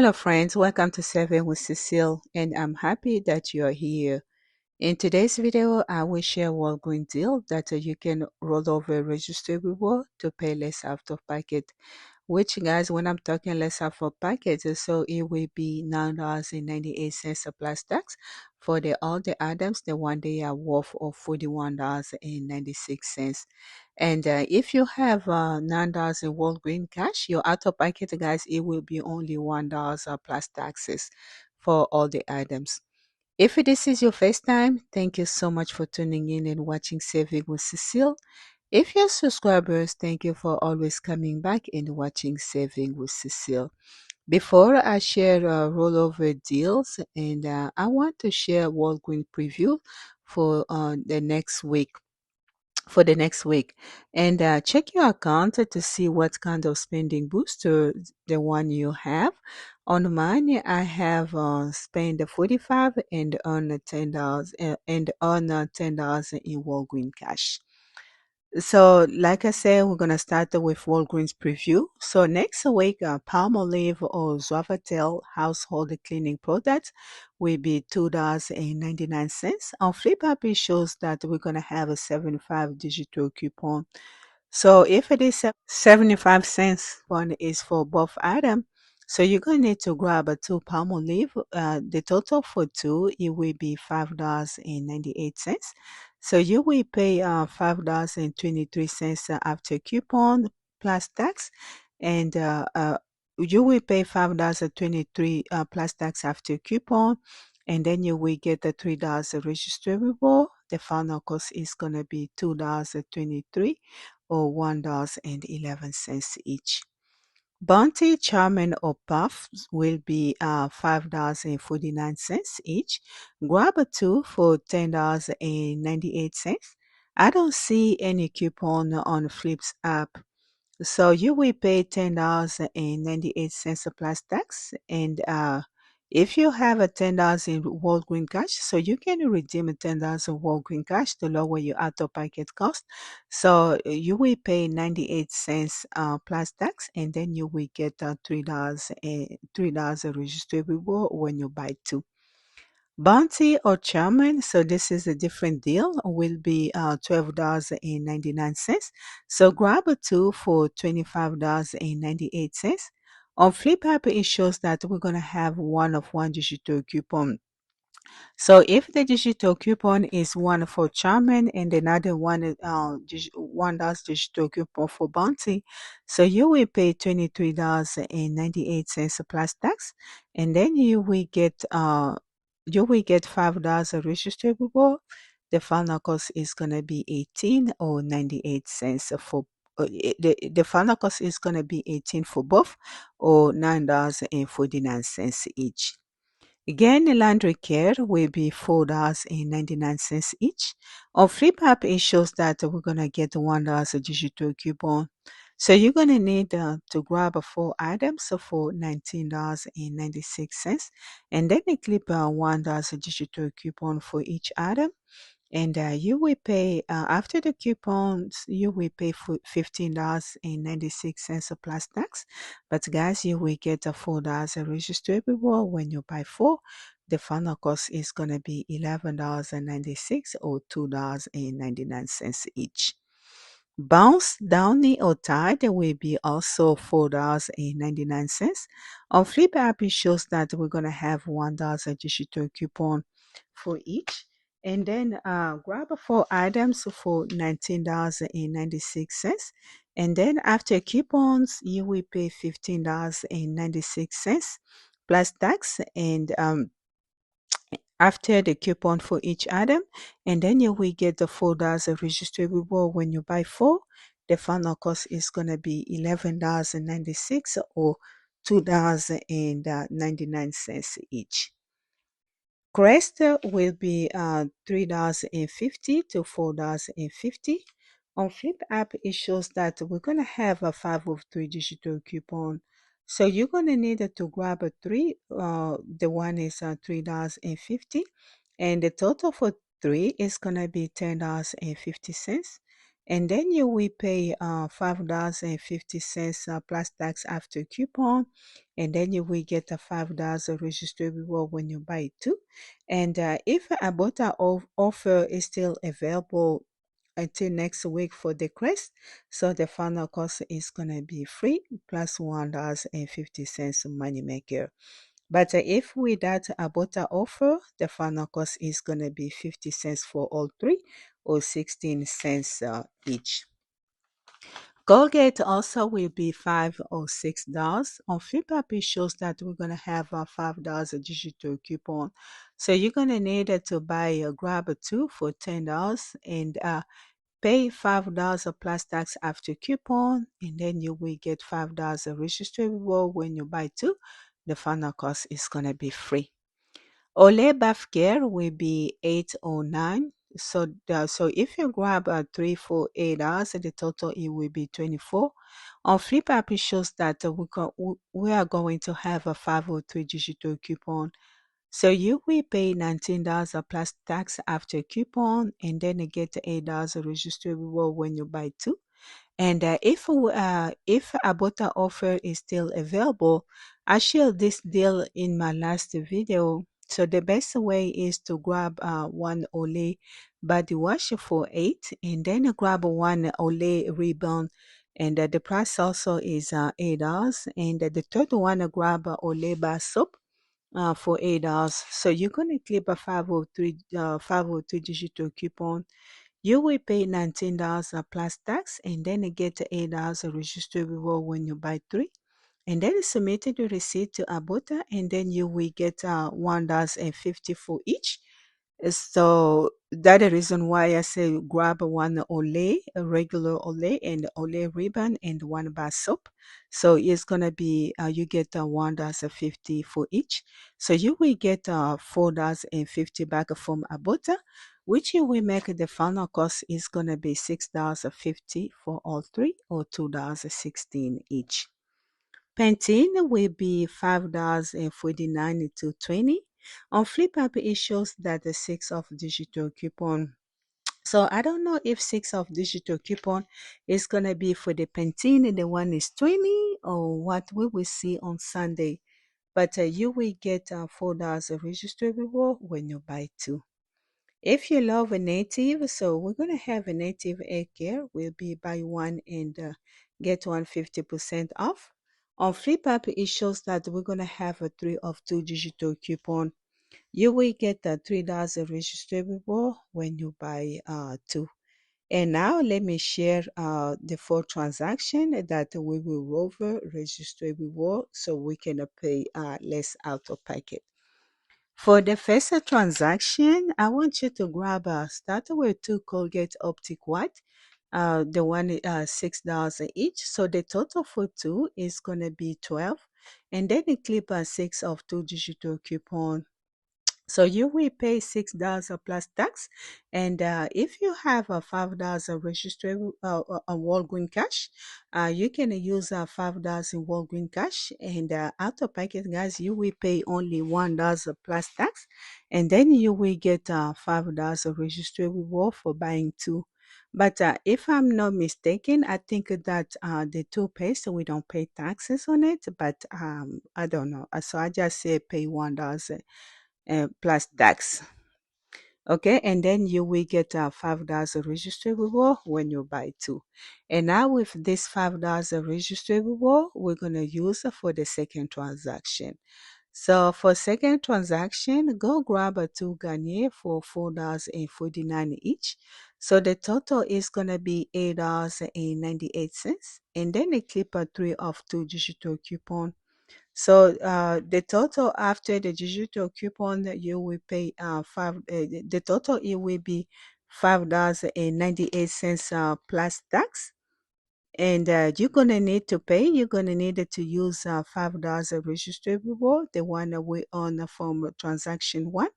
Hello, friends. Welcome to Saving with Cecile, and I'm happy that you are here. In today's video, I will share a Walgreens deal that you can roll over register reward to pay less out of pocket. Which, guys, when I'm talking less out of pocket, so it will be $9.98 plus tax for all the items. The one they are worth of $41.96. And if you have $9 in Walgreens cash, your out of pocket, guys, it will be only $1 plus taxes for all the items. If this is your first time, thank you so much for tuning in and watching Saving with Cecile. If you're subscribers, thank you for always coming back and watching Saving with Cecile. Before I share rollover deals, and I want to share Walgreens preview for the next week. And check your account to see what kind of spending booster the one you have. On mine, I have spend 45 and earn $10 and earn $10 in Walgreens cash. So, like I said, we're gonna start with Walgreens preview. So next week, Palmolive or Suavitel household cleaning products will be $2.99. On Flipper, it shows that we're gonna have a 75 digital coupon. So if it is 75 cents, one is for both items. So you're gonna need to grab a two Palmolive. The total for two, it will be $5.98. So you will pay $5.23 after coupon plus tax, and you will pay $5.23 plus tax after coupon, and then you will get the $3 registrable. The final cost is gonna be $2.23 or $1.11 each. Bounty, Charmin, or Puff will be $5.49 each. Grab a two for $10.98. I don't see any coupon on Flip's app, so you will pay $10.98 plus tax. And if you have a $10 in Walgreens cash, so you can redeem $10 in Walgreens cash to lower your out-of-pocket cost. So you will pay 98 cents plus tax, and then you will get $3 registered reward when you buy two. Bounty or Charmin, so this is a different deal, will be $12.99. So grab a two for $25.98. On Flipper, it shows that we're going to have one of one digital coupon. So if the digital coupon is one for Charmin and another one is $1 digital coupon for Bounty, so you will pay $23.98 plus tax, and then you will get $5 registrable. The final cost is gonna be 18 or 98 cents for the final cost is gonna be 18 for both or $9.49 each. Again, laundry care will be $4.99 each. On Flipper, it shows that we're gonna get $1 digital coupon. So you're gonna need to grab four items for $19.96, and then clip $1 digital coupon for each item, and you will pay after the coupons you will pay for $15.96 plus tax. But guys, you will get a $4 registrable when you buy four. The final cost is going to be $11.96 or $2.99 each. Bounce, Downy, or Tide will be also $4.99. On Flip app, it shows that we're going to have $1 digital coupon for each. And then grab four items for $19.96. And then after coupons, you will pay $15.96 plus tax. And after the coupon for each item, and then you will get the $4 registrable when you buy four. The final cost is going to be $11.96 or $2.99 each. Crest will be $3.50 to $4.50. On Flip app, it shows that we're going to have a 5 of 3 digital coupon. So you're going to need to grab a 3. The one is $3.50. And the total for 3 is going to be $10.50. And then you will pay $5.50 plus tax after coupon, and then you will get a $5 register reward when you buy it too. And if a Abota offer is still available until next week for the crest, so the final cost is gonna be free plus $1.50 money maker. But if without a butter offer, the final cost is going to be 50 cents for all three or 16 cents each. Colgate also will be 5 or $6. On Flipper, it shows that we're going to have a $5 digital coupon. So you're going to need to buy a grab two for $10 and pay $5 plus tax after coupon, and then you will get $5 register reward when you buy two. The final cost is gonna be free. Olay bath care will be 8 or 9. So if you grab a 3 for $8, the total it will be 24. On Flipper, it shows that we are going to have a 503 digital coupon, so you will pay $19 plus tax after coupon, and then you get $8 register reward when you buy two. And if a butter offer is still available, I shared this deal in my last video. So the best way is to grab one Olay body wash for 8, and then you grab one Olay ribbon, and the price also is $8. And the third one, grab Olay bar soap for $8. So you're gonna clip a 503 digital coupon. You will pay $19 plus tax, and then you get $8 register reward when you buy three. And then you submit the receipt to Abota, and then you will get $1.50 for each. So that the reason why I say grab one Olay, a regular Olay, and Olay ribbon, and one bar soap. So it's gonna be you get $1.50 for each. So you will get $4.50 back from Abota, which you will make the final cost is gonna be $6.50 for all three, or $2.16 each. Pantene will be $5.49 to 20. On Flipper, it shows that the 6 of digital coupon. So I don't know if 6 of digital coupon is gonna be for the Pantene, the one is 20, or what we will see on Sunday. But you will get $4 register reward when you buy two. If you love a native, so we're gonna have a native air care. Will be buy one and get one 50% off. On Flipper, it shows that we're gonna have a 3 of 2 digital coupon. You will get a $3 register reward when you buy two. And now let me share the 4 transaction that we will rover register reward, so we can pay less out of pocket. For the first transaction, I want you to grab a starter with 2 Colgate Optic White. The one $6 each. So the total for two is gonna be 12. And then you clip a 6 of 2 digital coupon, so you will pay $6 plus tax, and if you have a $5 register a Walgreens cash, you can use $5 in Walgreens cash, and out of pocket, guys, you will pay only $1 plus tax, and then you will get $5 register reward for buying two. But if I'm not mistaken, I think that the toothpaste we don't pay taxes on it, but I don't know. So I just say pay $1 plus tax. Okay, and then you will get a $5 register reward when you buy two. And now with this $5 register reward, we're gonna use for the second transaction. So for second transaction, go grab a 2 Garnier for $4.49 each. So the total is gonna be $8.98, and then they clip a 3 of 2 digital coupon. So the total after the digital coupon that you will pay the total it will be $5.98 plus tax. And you're gonna need to use $5 register reward, the one that we on from transaction one.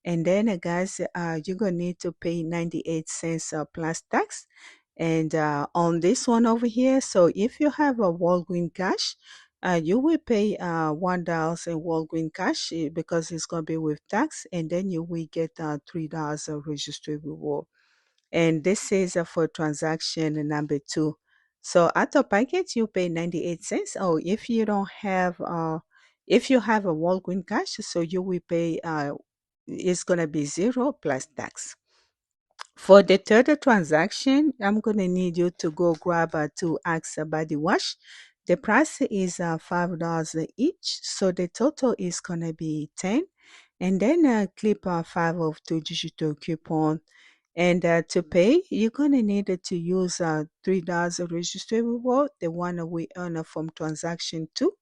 And then, guys, you're gonna need to pay 98 cents plus tax. And on this one over here, so if you have a Walgreens cash, you will pay $1 in Walgreens cash because it's gonna be with tax, and then you will get $3 register reward. and this is for transaction number two. So out of packet, you pay 98 cents. Or if you don't have, if you have a Walgreens cash, so you will pay, it's going to be zero plus tax. For the third transaction, I'm going to need you to go grab two Axe body wash. The price is $5 each, so the total is going to be 10. And then clip 5 of 2 digital coupon. And to pay, you're going to need to use $3 register reward, the one we earn from transaction 2,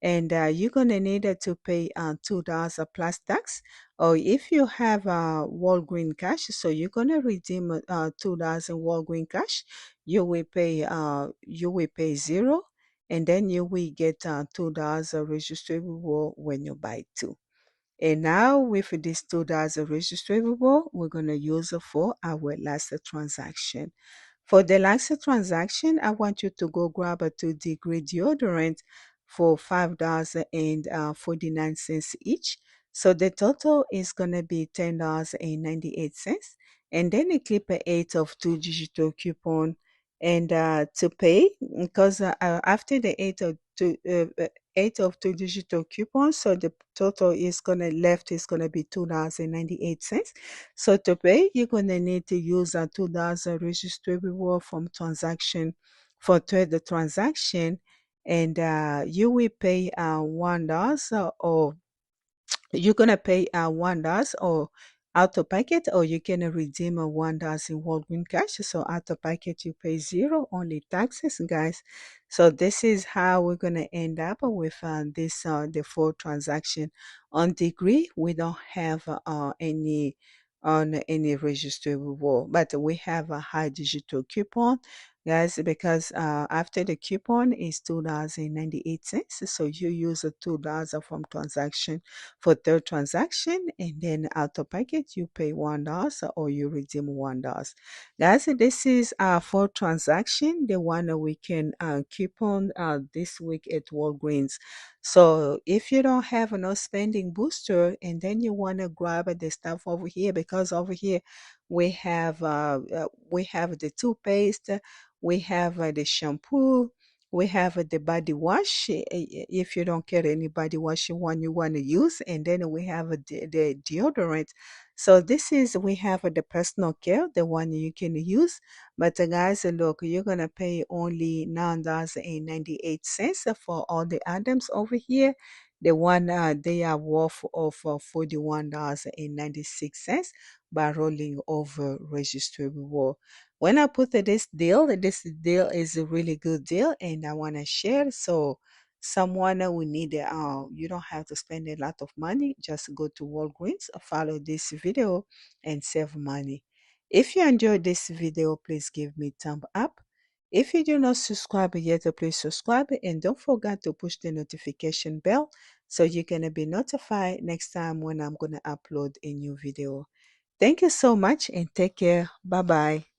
and you're gonna need to pay $2 plus tax. Or if you have Walgreen cash, so you're gonna redeem $2 in Walgreen cash, you will pay zero, and then you will get $2 register reward when you buy two. And now with this $2 register reward, we're gonna use it for our last transaction. For the last transaction, I want you to go grab a 2 degree deodorant for $5.49 each. So the total is going to be $10.98. And then you clip a 8 of 2 digital coupon. And to pay, because after the 8 of 2 digital coupons, so the total is going to left is going to be $2.98. So to pay, you're going to need to use a $2 register reward from transaction for the transaction, and you will pay $1 or you're gonna pay $1 or out of pocket, or you can redeem a $1 in Walgreens cash. So out of pocket you pay zero, only taxes, guys. So this is how we're gonna end up with this the full transaction. On degree, we don't have any on any register reward, but we have a high digital coupon, guys, because after the coupon is $2.98. So you use a $2 from transaction for third transaction, and then out of pocket you pay $1 or you redeem $1. Guys, this is for transaction, the one that we can keep on this week at Walgreens. So if you don't have no spending booster, and then you want to grab the stuff over here, because over here we have the toothpaste, we have the shampoo, we have the body wash, if you don't get any body wash one you want to use, and then we have the deodorant. So this is, we have the personal care, the one you can use. But guys, look, you're gonna pay only $9.98 for all the items over here. The one they are worth of $41.96 by rolling over register reward. When I put this deal is a really good deal, and I want to share. So someone who need you don't have to spend a lot of money. Just go to Walgreens, follow this video, and save money. If you enjoyed this video, please give me thumb up. If you do not subscribe yet, please subscribe, and don't forget to push the notification bell so you're gonna be notified next time when I'm gonna upload a new video. Thank you so much and take care. Bye bye.